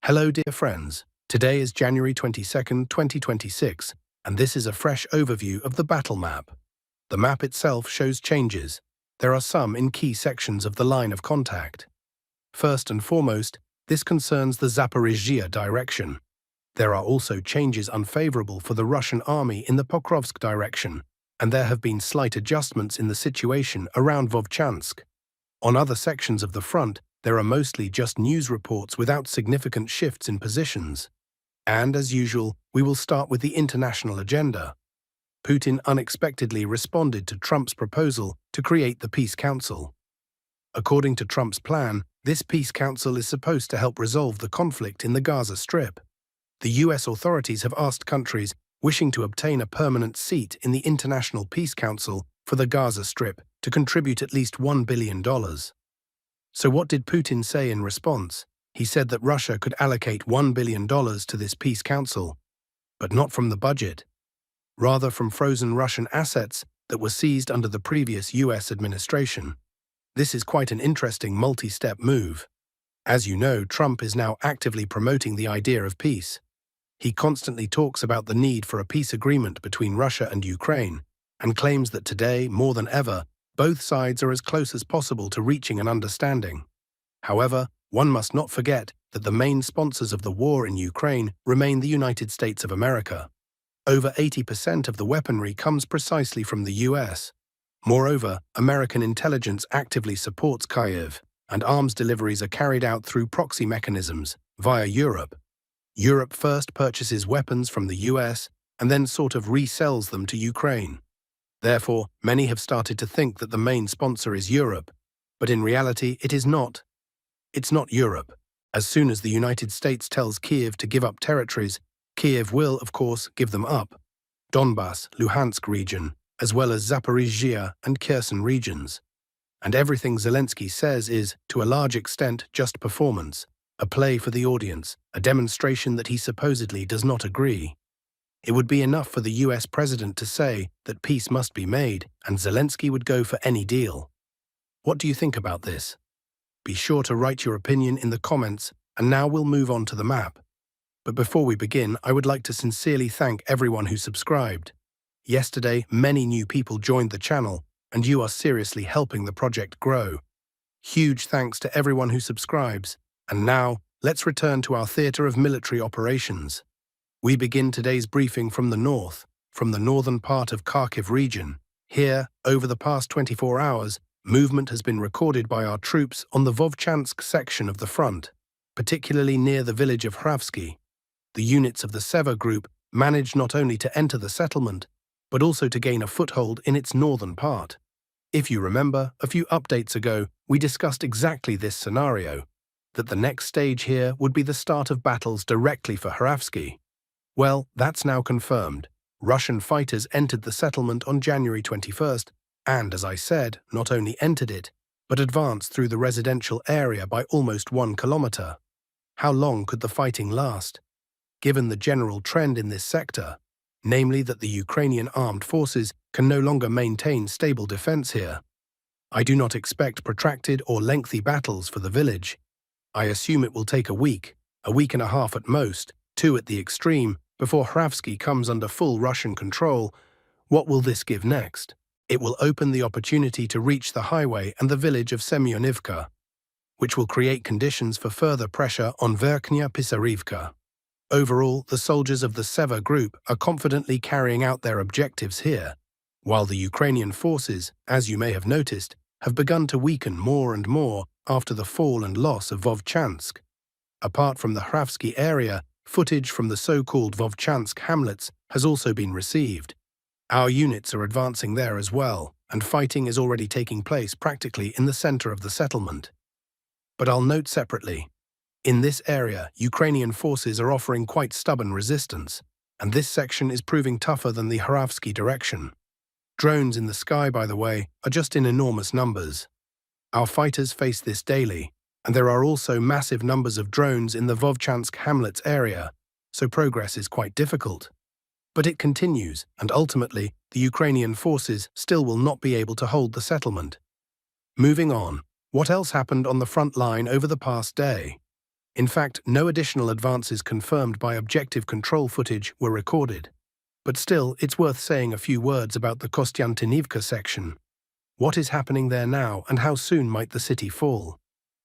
Hello, dear friends. Today is January 22nd, 2026, and this is a fresh overview of the battle map. The map itself shows changes. There are some in key sections of the line of contact. First and foremost, this concerns the Zaporizhzhia direction. There are also changes unfavorable for the Russian army in the Pokrovsk direction, and there have been slight adjustments in the situation around Vovchansk. On other sections of the front, there are mostly just news reports without significant shifts in positions. And, as usual, we will start with the international agenda. Putin unexpectedly responded to Trump's proposal to create the Peace Council. According to Trump's plan, this Peace Council is supposed to help resolve the conflict in the Gaza Strip. The US authorities have asked countries wishing to obtain a permanent seat in the International Peace Council for the Gaza Strip to contribute at least $1 billion. So what did Putin say in response? He said that Russia could allocate $1 billion to this Peace Council, but not from the budget, rather from frozen Russian assets that were seized under the previous US administration. This is quite an interesting multi-step move. As you know, Trump is now actively promoting the idea of peace. He constantly talks about the need for a peace agreement between Russia and Ukraine, and claims that today, more than ever, both sides are as close as possible to reaching an understanding. However, one must not forget that the main sponsors of the war in Ukraine remain the United States of America. Over 80% of the weaponry comes precisely from the US. Moreover, American intelligence actively supports Kharkiv, and arms deliveries are carried out through proxy mechanisms, via Europe. Europe first purchases weapons from the US and then sort of resells them to Ukraine. Therefore, many have started to think that the main sponsor is Europe, but in reality it is not. It's not Europe. As soon as the United States tells Kiev to give up territories, Kiev will, of course, give them up. Donbas, Luhansk region, as well as Zaporizhzhia and Kherson regions. And everything Zelensky says is, to a large extent, just performance, a play for the audience, a demonstration that he supposedly does not agree. It would be enough for the US president to say that peace must be made, and Zelensky would go for any deal. What do you think about this? Be sure to write your opinion in the comments, and now we'll move on to the map. But before we begin, I would like to sincerely thank everyone who subscribed. Yesterday, many new people joined the channel, and you are seriously helping the project grow. Huge thanks to everyone who subscribes. And now, let's return to our theater of military operations. We begin today's briefing from the north, from the northern part of Kharkiv region. Here, over the past 24 hours, movement has been recorded by our troops on the Vovchansk section of the front, particularly near the village of Kharkiv. The units of the Seva group managed not only to enter the settlement, but also to gain a foothold in its northern part. If you remember, a few updates ago, we discussed exactly this scenario, that the next stage here would be the start of battles directly for Kharkiv. Well, that's now confirmed. Russian fighters entered the settlement on January 21st, and, as I said, not only entered it, but advanced through the residential area by almost 1 kilometer. How long could the fighting last? Given the general trend in this sector, namely that the Ukrainian armed forces can no longer maintain stable defense here, I do not expect protracted or lengthy battles for the village. I assume it will take a week and a half at most, 2 at the extreme, before Kharkiv comes under full Russian control. What will this give next? It will open the opportunity to reach the highway and the village of Semyonivka, which will create conditions for further pressure on Verkhnya Pisarivka. Overall, the soldiers of the Seva group are confidently carrying out their objectives here, while the Ukrainian forces, as you may have noticed, have begun to weaken more and more after the fall and loss of Vovchansk. Apart from the Kharkiv area, footage from the so-called Vovchansk hamlets has also been received. Our units are advancing there as well, and fighting is already taking place practically in the center of the settlement. But I'll note separately, in this area, Ukrainian forces are offering quite stubborn resistance, and this section is proving tougher than the Kharkiv direction. Drones in the sky, by the way, are just in enormous numbers. Our fighters face this daily, and there are also massive numbers of drones in the Vovchansk hamlets area, so progress is quite difficult. But it continues, and ultimately, the Ukrainian forces still will not be able to hold the settlement. Moving on, what else happened on the front line over the past day? In fact, no additional advances confirmed by objective control footage were recorded. But still, it's worth saying a few words about the Kostyantynivka section. What is happening there now, and how soon might the city fall?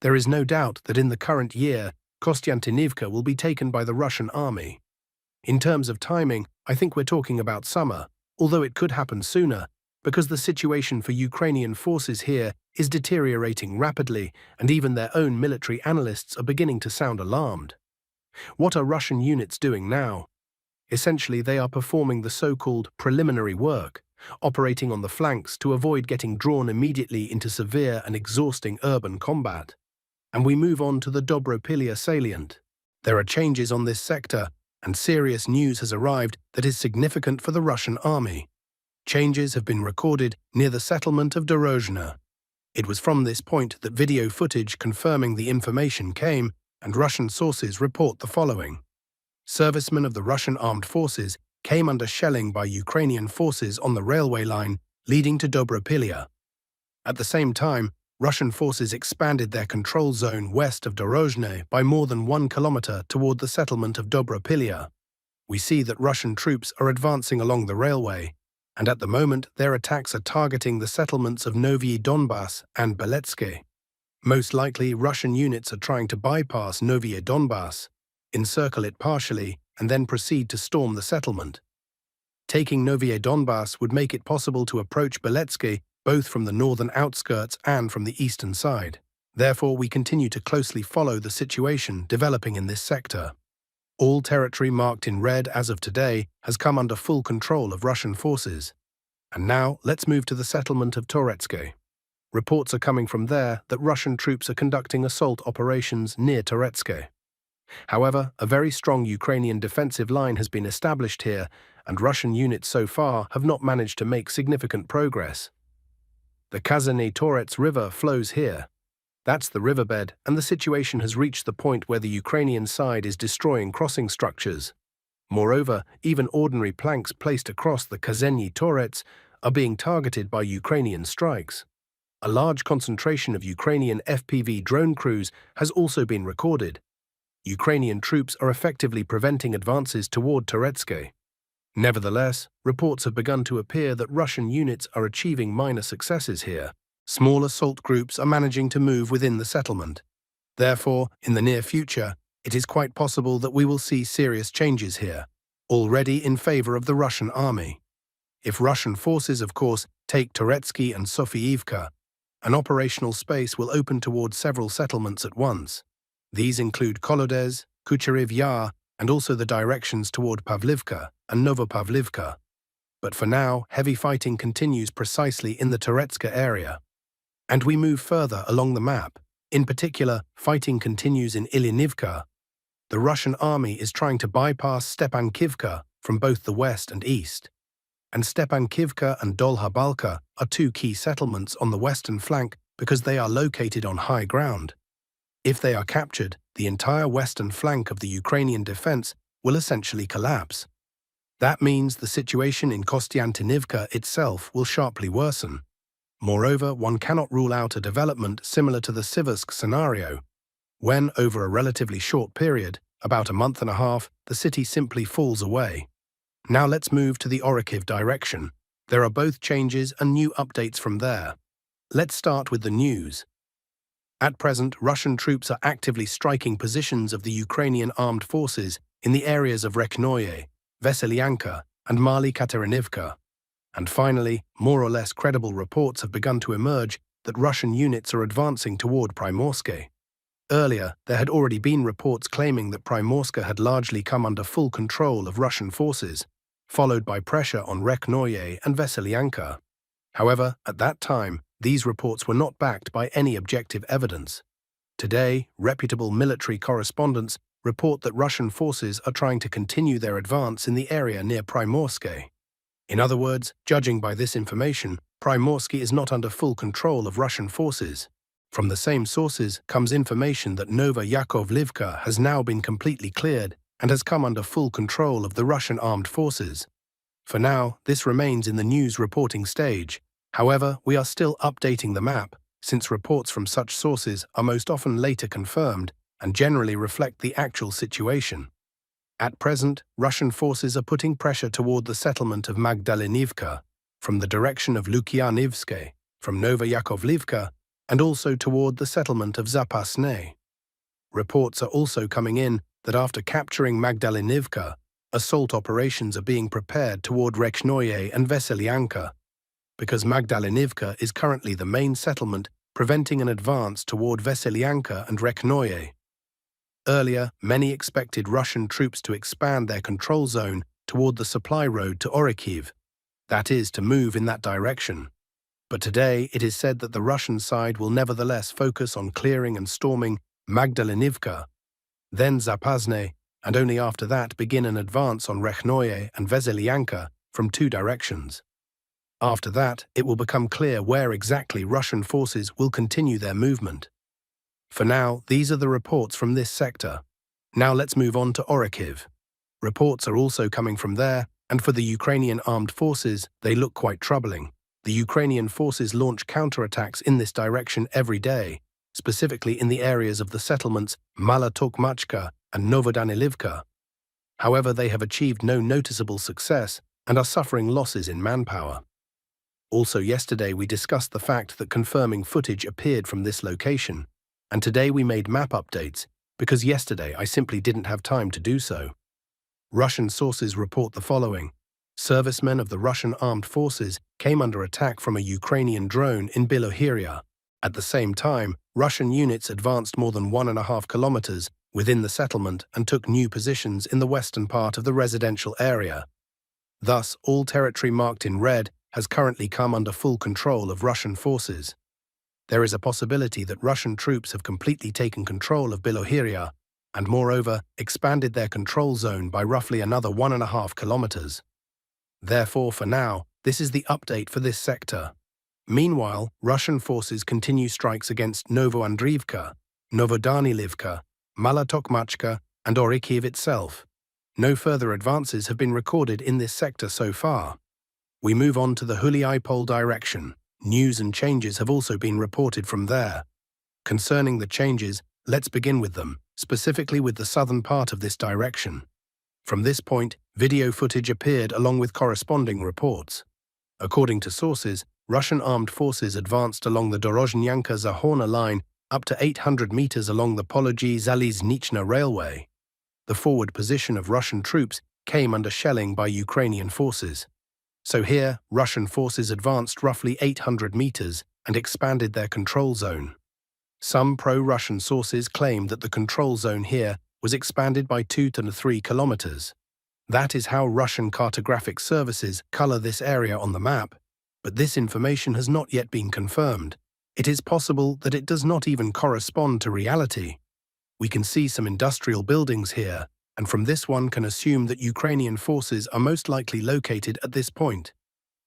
There is no doubt that in the current year, Kostyantynivka will be taken by the Russian army. In terms of timing, I think we're talking about summer, although it could happen sooner, because the situation for Ukrainian forces here is deteriorating rapidly, and even their own military analysts are beginning to sound alarmed. What are Russian units doing now? Essentially, they are performing the so-called preliminary work, operating on the flanks to avoid getting drawn immediately into severe and exhausting urban combat. And we move on to the Dobropillia salient. There are changes on this sector, and serious news has arrived that is significant for the Russian army. Changes have been recorded near the settlement of Dorozhnya. It was from this point that video footage confirming the information came, and Russian sources report the following. Servicemen of the Russian armed forces came under shelling by Ukrainian forces on the railway line leading to Dobropillia. At the same time, Russian forces expanded their control zone west of Dorozhnya by more than 1 kilometer toward the settlement of Dobropillia. We see that Russian troops are advancing along the railway, and at the moment their attacks are targeting the settlements of Novyi Donbass and Beletske. Most likely, Russian units are trying to bypass Novyi Donbass, encircle it partially, and then proceed to storm the settlement. Taking Novyi Donbass would make it possible to approach Beletske both from the northern outskirts and from the eastern side. Therefore, we continue to closely follow the situation developing in this sector. All territory marked in red as of today has come under full control of Russian forces. And now, let's move to the settlement of Toretsk. Reports are coming from there that Russian troops are conducting assault operations near Toretsk. However, a very strong Ukrainian defensive line has been established here, and Russian units so far have not managed to make significant progress. The Kazany Toretsk River flows here. That's the riverbed, and the situation has reached the point where the Ukrainian side is destroying crossing structures. Moreover, even ordinary planks placed across the Kazany Toretsk are being targeted by Ukrainian strikes. A large concentration of Ukrainian FPV drone crews has also been recorded. Ukrainian troops are effectively preventing advances toward Toretsk. Nevertheless, reports have begun to appear that Russian units are achieving minor successes here. Small assault groups are managing to move within the settlement. Therefore, in the near future, it is quite possible that we will see serious changes here, already in favor of the Russian army. If Russian forces, of course, take Toretsk and Sofiivka, an operational space will open towards several settlements at once. These include Kolodez, Kucherev Yar, and also the directions toward Pavlivka and Novopavlivka. But for now, heavy fighting continues precisely in the Toretsk area. And we move further along the map. In particular, fighting continues in Ilinivka. The Russian army is trying to bypass Stepankivka from both the west and east. And Stepankivka and Dolha Balka are two key settlements on the western flank because they are located on high ground. If they are captured, the entire western flank of the Ukrainian defense will essentially collapse. That means the situation in Kostyantynivka itself will sharply worsen. Moreover, one cannot rule out a development similar to the Siversk scenario, when, over a relatively short period, about a month and a half, the city simply falls away. Now let's move to the Orikhiv direction. There are both changes and new updates from there. Let's start with the news. At present, Russian troops are actively striking positions of the Ukrainian armed forces in the areas of Rekhnoye, Veselyanka, and Mali Katerinivka. And finally, more or less credible reports have begun to emerge that Russian units are advancing toward Primorsk. Earlier, there had already been reports claiming that Primorsk had largely come under full control of Russian forces, followed by pressure on Rekhnoye and Veselyanka. However, at that time, these reports were not backed by any objective evidence. Today, reputable military correspondents report that Russian forces are trying to continue their advance in the area near Primorsk. In other words, judging by this information, Primorsk is not under full control of Russian forces. From the same sources comes information that Nova Yakovlivka has now been completely cleared and has come under full control of the Russian armed forces. For now, this remains in the news reporting stage. However, we are still updating the map, since reports from such sources are most often later confirmed, and generally reflect the actual situation. At present, Russian forces are putting pressure toward the settlement of Magdalenivka from the direction of Lukyanivske, from Novoyakovlivka, and also toward the settlement of Zaporizhzhia. Reports are also coming in that after capturing Magdalenivka, assault operations are being prepared toward Rekhnoye and Veselyanka, because Magdalenivka is currently the main settlement preventing an advance toward Veselyanka and Rekhnoye. Earlier, many expected Russian troops to expand their control zone toward the supply road to Orikhiv, that is, to move in that direction. But today it is said that the Russian side will nevertheless focus on clearing and storming Magdalenivka, then Zaporizhzhia, and only after that begin an advance on Rekhnoye and Veselyanka from two directions. After that, it will become clear where exactly Russian forces will continue their movement. For now, these are the reports from this sector. Now let's move on to Orikhiv. Reports are also coming from there, and for the Ukrainian armed forces, they look quite troubling. The Ukrainian forces launch counterattacks in this direction every day, specifically in the areas of the settlements Mala Tokmachka and Novodanilivka. However, they have achieved no noticeable success and are suffering losses in manpower. Also yesterday we discussed the fact that confirming footage appeared from this location, and today we made map updates because yesterday I simply didn't have time to do so. Russian sources report the following. Servicemen of the Russian armed forces came under attack from a Ukrainian drone in Bilohirya. At the same time, Russian units advanced more than 1.5 kilometers within the settlement and took new positions in the western part of the residential area. Thus, all territory marked in red has currently come under full control of Russian forces. There is a possibility that Russian troops have completely taken control of Bilohirya and, moreover, expanded their control zone by roughly another 1.5 kilometers. Therefore, for now, this is the update for this sector. Meanwhile, Russian forces continue strikes against Novoandriivka, Novodanilivka, Mala Tokmachka, and Orikhiv itself. No further advances have been recorded in this sector so far. We move on to the Huliipole direction. News and changes have also been reported from there. Concerning the changes, let's begin with them, specifically with the southern part of this direction. From this point, video footage appeared along with corresponding reports. According to sources, Russian armed forces advanced along the Dorozhnyanka-Zahorna line up to 800 meters along the Pologi-Zaliznichna railway. The forward position of Russian troops came under shelling by Ukrainian forces. So here, Russian forces advanced roughly 800 meters and expanded their control zone. Some pro-Russian sources claim that the control zone here was expanded by 2 to 3 kilometers. That is how Russian cartographic services color this area on the map, but this information has not yet been confirmed. It is possible that it does not even correspond to reality. We can see some industrial buildings here, and from this one can assume that Ukrainian forces are most likely located at this point.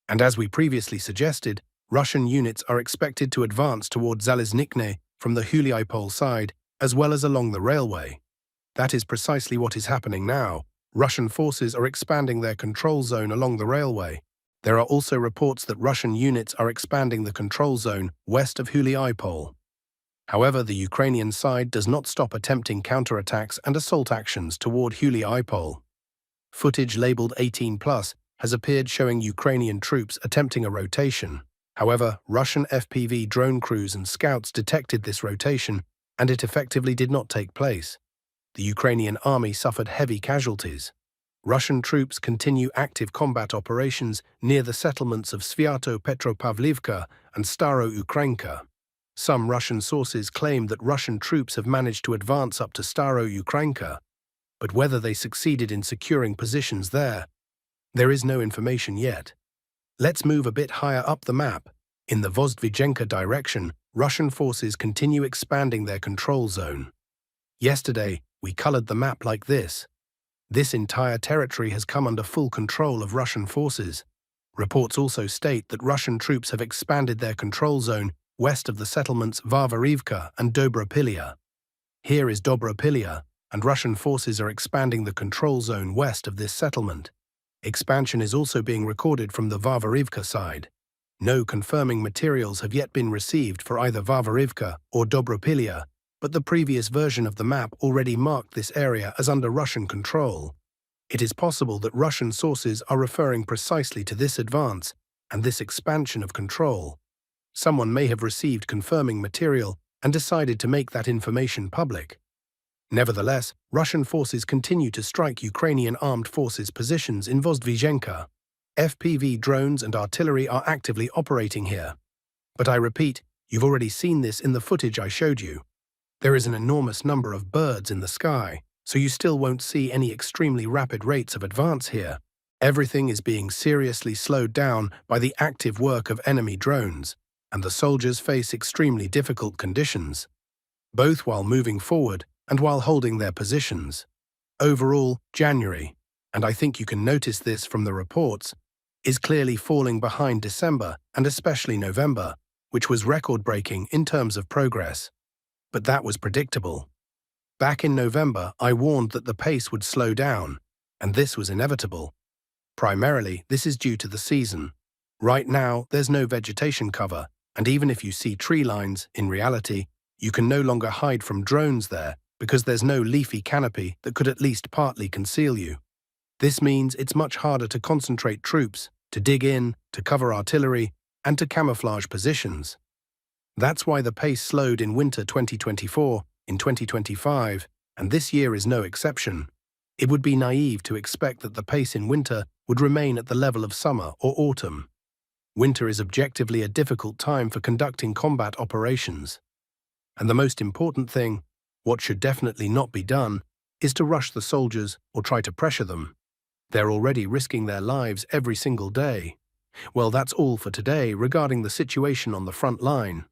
And as we previously suggested, Russian units are expected to advance toward Zaliznikne from the Huliipole side, as well as along the railway. That is precisely what is happening now. Russian forces are expanding their control zone along the railway. There are also reports that Russian units are expanding the control zone west of Huliipole. However, the Ukrainian side does not stop attempting counterattacks and assault actions toward Huliipole. Footage labeled 18+ has appeared showing Ukrainian troops attempting a rotation. However, Russian FPV drone crews and scouts detected this rotation, and it effectively did not take place. The Ukrainian army suffered heavy casualties. Russian troops continue active combat operations near the settlements of Sviato-Petropavlivka and Staro-Ukrainka. Some Russian sources claim that Russian troops have managed to advance up to Staro-Ukrainka, but whether they succeeded in securing positions there is no information yet. Let's move a bit higher up the map. In the Vozdvizhenka direction, Russian forces continue expanding their control zone. Yesterday, we colored the map like this. This entire territory has come under full control of Russian forces. Reports also state that Russian troops have expanded their control zone west of the settlements Varvarivka and Dobropillia. Here is Dobropillia, and Russian forces are expanding the control zone west of this settlement. Expansion is also being recorded from the Varvarivka side. No confirming materials have yet been received for either Varvarivka or Dobropillia, but the previous version of the map already marked this area as under Russian control. It is possible that Russian sources are referring precisely to this advance and this expansion of control. Someone may have received confirming material and decided to make that information public. Nevertheless, Russian forces continue to strike Ukrainian armed forces positions in Vozdvizhenka. FPV drones and artillery are actively operating here. But I repeat, you've already seen this in the footage I showed you. There is an enormous number of birds in the sky, so you still won't see any extremely rapid rates of advance here. Everything is being seriously slowed down by the active work of enemy drones, and the soldiers face extremely difficult conditions, both while moving forward and while holding their positions. Overall, January, and I think you can notice this from the reports, is clearly falling behind December and especially November, which was record-breaking in terms of progress. But that was predictable. Back in November, I warned that the pace would slow down, and this was inevitable. Primarily, this is due to the season. Right now, there's no vegetation cover, and even if you see tree lines, in reality, you can no longer hide from drones there because there's no leafy canopy that could at least partly conceal you. This means it's much harder to concentrate troops, to dig in, to cover artillery, and to camouflage positions. That's why the pace slowed in winter 2024, in 2025, and this year is no exception. It would be naive to expect that the pace in winter would remain at the level of summer or autumn. Winter is objectively a difficult time for conducting combat operations. And the most important thing, what should definitely not be done, is to rush the soldiers or try to pressure them. They're already risking their lives every single day. Well, that's all for today regarding the situation on the front line.